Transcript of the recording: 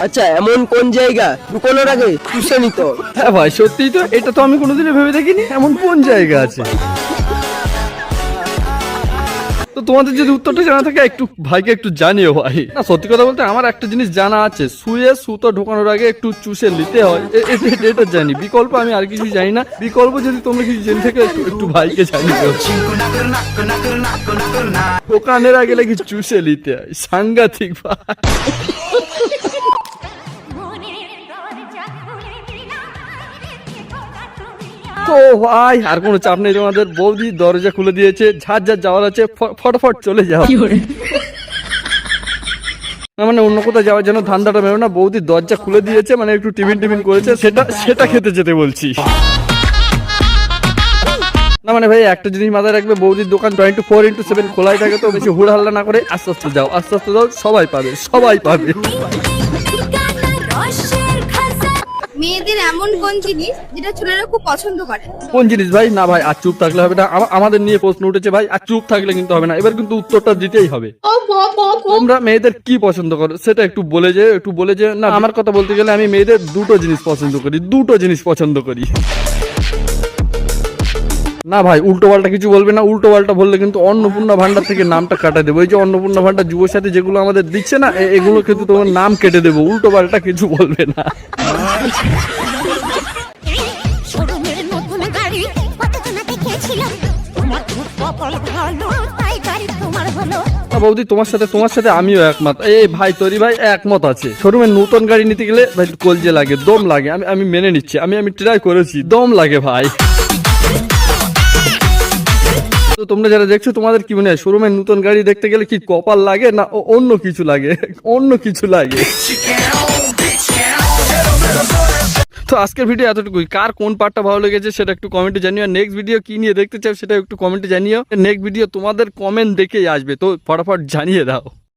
আচ্ছা এমন কোন জায়গা লুকোনোর আগে চুষে নিত? হ্যাঁ ভাই সত্যি তো, এটা তো আমি কোনোদিনও ভেবে দেখিনি এমন কোন জায়গা আছে। তো তোমাদের যদি উত্তরটা জানা থাকে একটু ভাইকে একটু জানিও ভাই। না সত্যি কথা বলতে আমার একটা জিনিস জানা আছে, সুয়ে সুতো ঢোকানোর আগে একটু চুষে নিতে হয়, এটা জানি। বিকল্প আমি আর কিছু জানি না। বিকল্প যদি তোমরা কিছু জেনে থাকে একটু ভাইকে জানিও। ঢোকানোর আগে নাকি চুষে নিতে হয়, সাংঘাতিক ভাই। তো ভাই আর কোনো চাপ নেই তোমাদের, বৌদি দরজা খুলে দিয়েছে, ঝাড় ঝাড় যাওয়ার আছে, ফটাফট চলে যাও। না মানে অন্য কোথাও যাওয়ার জন্য ধান্দাটা মেরো না, বৌদি দরজা খুলে দিয়েছে মানে একটু টিফিন করেছে, সেটা খেতে যেতে বলছি। না মানে ভাই একটা জিনিস মাথায় রাখবে, বৌদির দোকান 24x7 খোলাই থাকে, তো বেশি হুড়হাল্লা না করে আস্তে আস্তে যাও, সবাই পাবে। মেয়েদের এমন কোন জিনিস যেটা ছেলেরা খুব পছন্দ করে? কোন জিনিস ভাই? না ভাই আর চুপ থাকলে হবে না, আমাদের নিয়ে প্রশ্ন উঠেছে ভাই, আর চুপ থাকলে কিন্তু হবে না, এবার কিন্তু উত্তরটা দিতেই হবে। তোমরা মেয়েদের কি পছন্দ করো সেটা একটু বলে যে। না আমার কথা বলতে গেলে আমি মেয়েদের দুটো জিনিস পছন্দ করি। না ভাই উল্টো পাল্টা কিছু বলবে না, উল্টো পাল্টা বললে কিন্তু অন্নপূর্ণা ভান্ডার থেকে নামটা কাটা দেবো। এই যে অন্নপূর্ণা ভান্ডার যুব সাথী যেগুলো আমাদের দিচ্ছে না, এগুলো কিন্তু তোমার নাম কেটে দেবো, উল্টো পাল্টা কিছু বলবে না। বৌদি তোমার সাথে আমিও একমত। এই ভাই তরি ভাই একমত আছে, শোরুমে নতুন গাড়ি নিতে গেলে ভাই কলজে লাগে, দম লাগে। আমি মেনে নিচ্ছি, আমি ট্রাই করেছি, দম লাগে ভাই। তো তোমরা যারা দেখছো তোমাদের কি মনে হয়, শোরুমে নতুন গাড়ি দেখতে গেলে কি কপাল লাগে না অন্য কিছু লাগে? তো আজকের ভিডিও এতটুকুই। কার কোন পার্টটা ভালো লেগেছে সেটা একটু কমেন্টে জানিও। নেক্সট ভিডিও কি নিয়ে দেখতে চাও সেটা একটু কমেন্টে জানিও। নেক্সট ভিডিও তোমাদের কমেন্ট দেখেই আসবে, তো ফটাফট জানিয়ে দাও।